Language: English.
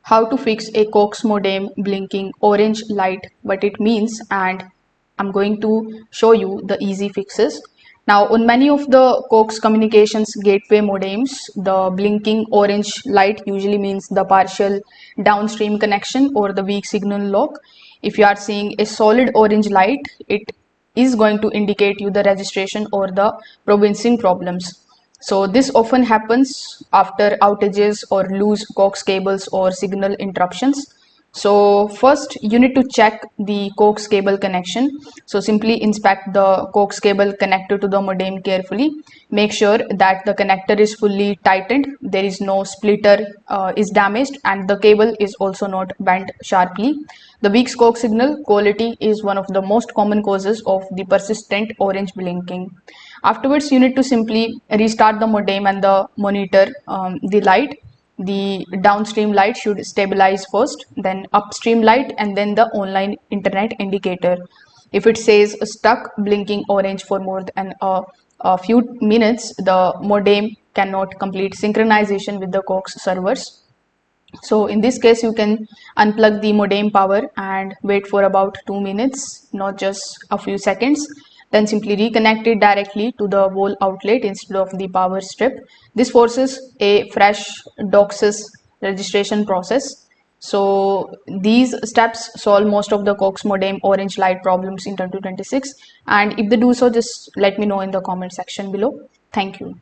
how to fix a Cox modem blinking orange light, what it means, and I'm going to show you the easy fixes. Now, on many of the Cox communications gateway modems, the blinking orange light usually means the partial downstream connection or the weak signal lock. If you are seeing a solid orange light, it is going to indicate you the registration or the provincing problems. So this often happens after outages or loose coax cables or signal interruptions. So first you need to check the coax cable connection. So simply inspect the coax cable connected to the modem carefully. Make sure that the connector is fully tightened, there is no splitter is damaged, and the cable is also not bent sharply. The weak coax signal quality is one of the most common causes of the persistent orange blinking. Afterwards, you need to simply restart the modem and the monitor the light. The downstream light should stabilize first, then upstream light, and then the online internet indicator. If it says stuck blinking orange for more than a few minutes, the modem cannot complete synchronization with the Cox servers. So in this case, you can unplug the modem power and wait for about 2 minutes, not just a few seconds. Then simply reconnect it directly to the wall outlet instead of the power strip. This forces a fresh DOCSIS registration process. So these steps solve most of the Cox modem orange light problems in 2026. And if they do so, just let me know in the comment section below. Thank you.